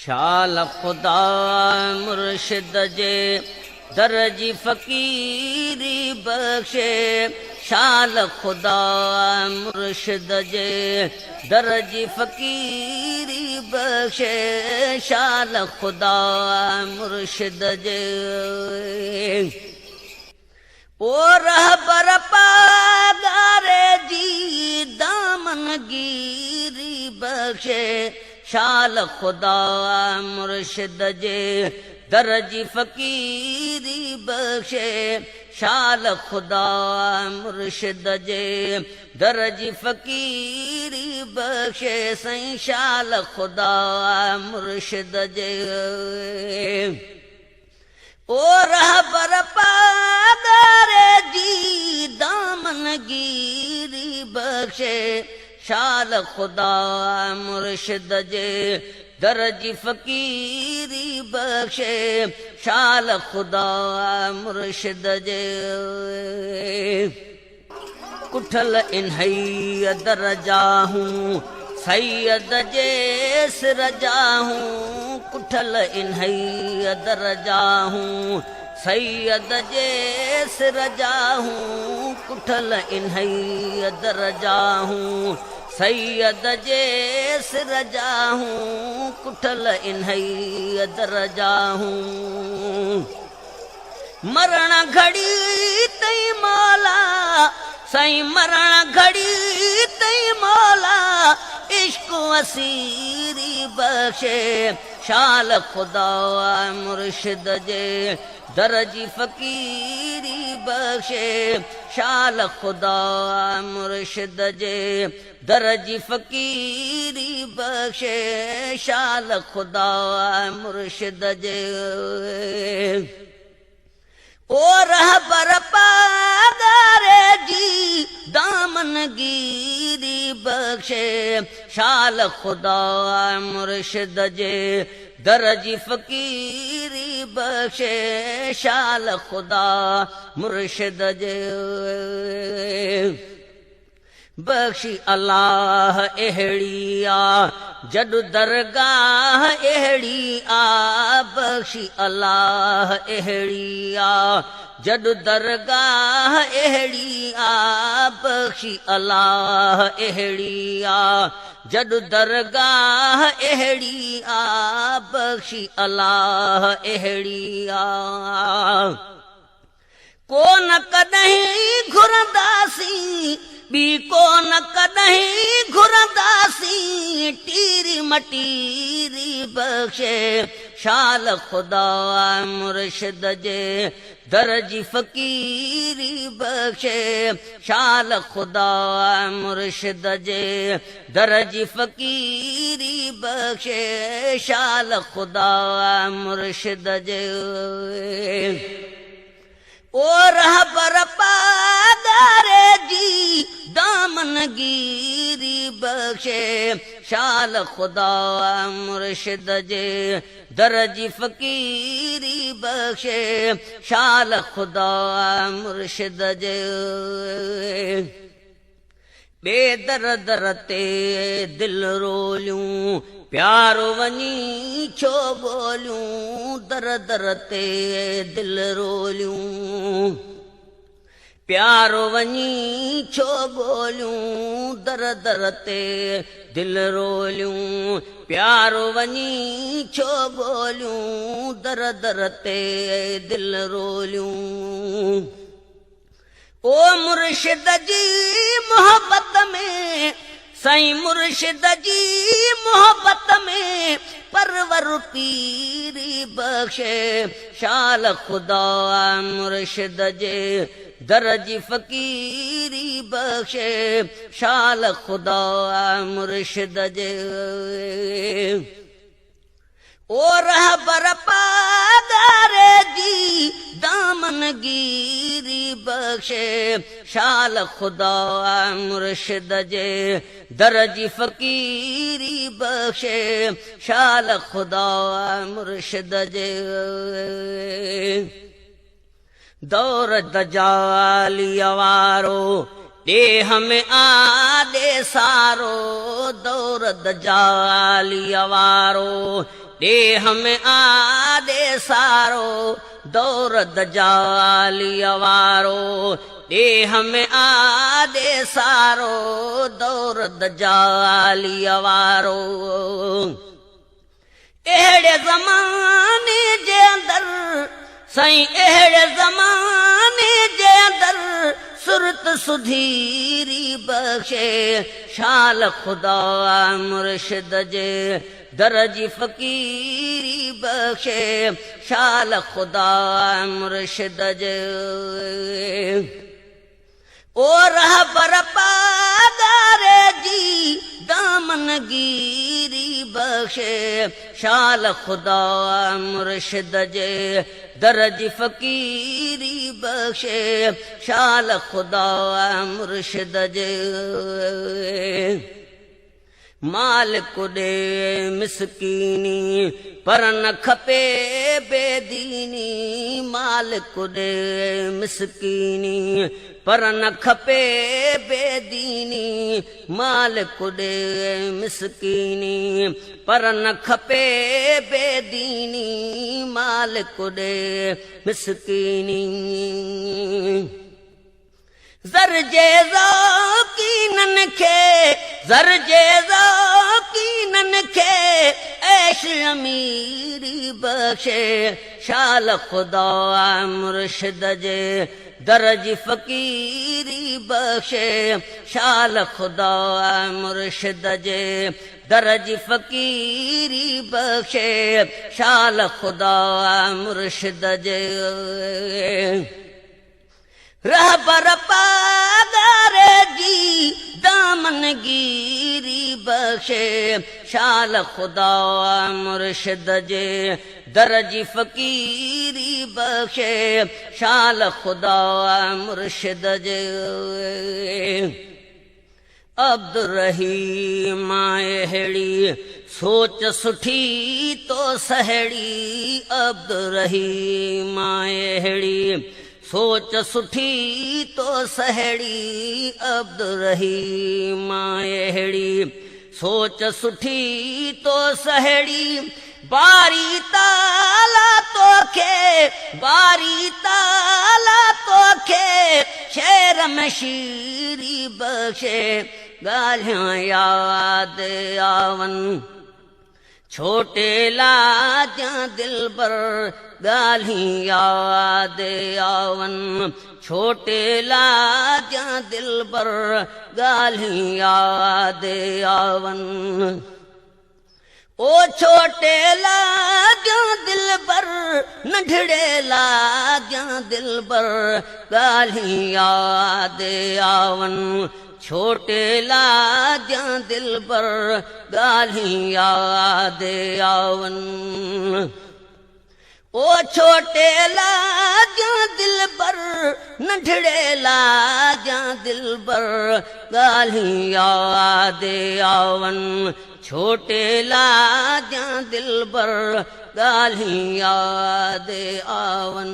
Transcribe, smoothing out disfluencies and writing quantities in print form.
शाल खुदा मुर्शिद जे दरजी फ़कीरी बख्शे, शाल खुदा मुर्शिद जे दरजी फ़कीरी बख्शे, शाल खुदा मुर्शिद जे ओ रहबर पागारे जी दामनगीरी बख्शे, शाल खुदा मुर्शिद जे दरजी फ़कीरी बख्शे, शाल खुदा मुर्शिद जे दरजी फ़कीरी बख्शे, सईं शाल खुदा मुर्शिद जे ओ रहबर पागारे जी दामनगीरी बख्शे, शाल खुदा मुर्शिद जे दरजी फ़कीरी बख्शे, शाल खुदा मुर्शिद जे कुठल इन्हई दरजा हूँ सैयद जे सिर जा हूँ, कुठल इन्हई दरजा हूँ सैयद जे सिर जा हूँ, कुठल इन्हई दरजा हूँ सैयद जे सिर जा हूँ, कुठल इन्हई दरजा हूँ। मरण घड़ी तई मौला सईं मरण घड़ी तई मौला, इश्क असीरी बख्शे, शाल खुदा मुर्शिद जे दरजी फ़कीरी बख्शे, शाल खुदा मुर्शिद जे दरजी फ़कीरी बख्शे, शाल खुदा मुर्शिद जे ओ रहबर पागारे जी दामनगीरी बख्शे, शाल खुदा मुर्शिद जे दरजी फ़कीरी बख्शे, शाल खुदा मुर्शिद जे बख्शी अल्लाह अहिड़ी आ जॾु दरगाह अहिड़ी आ, बख्शी अल्लाह अहिड़ी आ जॾु दरगाह अहिड़ी आ, बख्शी अल्लाह अहिड़ी आ जॾु दरगाह अहिड़ी आ, बख्शी अल्लाह अहिड़ी आ। कोन कॾहिं घुरंदासीं ॿी कोन कॾहिं घुरंदासीं, टीरी मटीरी बख्शे, शाल खुदा मुर्शिद जे दरजी फ़कीरी बख्शे, शाल खुदा मुर्शिद जे दरजी फ़कीरी बख्शे, शाल खुदा मुर्शिद जे ओ रहबर पागारे जी दामनगीरी बख्शे, शाल खुदा मुर्शिद जे दरजी फ़कीरी बख्शे, शाल खुदा मुर्शिद जे बेदर दर ते दिल रोलियूं, प्यारो वञी छो ॻोल्हियूं, दर दर ते दिल रोलियूं, प्यारो वञी छो ॻोल्हियूं, दर दर ते दिल रोलियूं, प्यारो वञी छो ॻोल्हियूं, दर दर ते दिल रोलियूं। ओ मुर्शिद जी मोहब्बत में साईं मुर्शिद जी मोहब्बत में परवर पीरी बख्शे, शाल खुदा मुर्शिद जे दरजी फ़कीरी बख्शे, शाल खुदा मुर्शिद जे ओ रहबर पागारे जी दामनगीरी बख्शे, शाल खुदा मुर्शिद जे दरजी फ़कीरी बख्शे, शाल खुदा मुर्शिद जे दौर दजाली वारो देह में आदे सारो, दौर दजाली वारो देह में आदे सारो दौर दजाली वारो देह में आदे सारो दौर दजाली वारो अहिड़े ज़माने जे अंदर साईं अहिड़े ज़माने जे अंदर सुरत सुधीरी बख़्शे शाल खुदा मुर्शिद जे दर जी फ़क़ीरी बख़्शे शाल खुदा मुर्शिद जे ओ रहबर पागारे जी दामनगीरी बख़्शे शाल खुदा मुर्शिद जे दरज फ़क़ीरी बख़्शे शाल खुदा मुर्शिद जे मालिक ॾे मिसकीनी पर न खपे बेदीनी मालिक ॾे मिसकीनी पर न खपे बेदीनी मालिक ॾे मिसकीनी पर न खपे बेदीनी मालिक ॾे मिसकीनी ज़र जे ज़ौक़ीननि खे ज़र जे ज़ौक़ीननि खे ऐश अमीरी बख़्शे शाल खुदा मुर्शिद जे दर जी फ़क़ीरी बख़्शे शाल खुदा मुर्शिद जे दर जी फ़क़ीरी बख़्शे शाल खुदा मुर्शिद जे रहबर पागारे जी दामनगीरी बख़्शे शाल खुदा मुर्शिद जे दर जी फ़क़ीरी बख़्शे शाल खुदा मुर्शिद जे अब्दुर्रहीम अहिड़ी सोच सुठी तो सहेड़ी अब्दुर्रहीम अहिड़ी सोच सुठी तो सहेड़ी अब्दुर्रहीम अहिड़ी सोच सुठी तो सहेड़ी बारी ताला तोखे बारी ताला तोखे शेर में शीरी बख़्शे ॻाल्हियां याद आवन छोटे लाजां दिलबर ॻाल्हियूं याद आवन छोटे लाजां दिलबर ॻाल्हियूं याद आवन ओ छोटे लाजां दिलबर नंढड़े लाजां दिलबर ॻाल्हियूं याद आवन छोटे लाजां दिलबर ॻाल्हियूं याद आवन ओ छोटे लाजां दिलबर नंढड़े लाजां दिलबर ॻाल्हियूं याद आवन छोटे लाजां दिलबर ॻाल्हियूं याद आवन।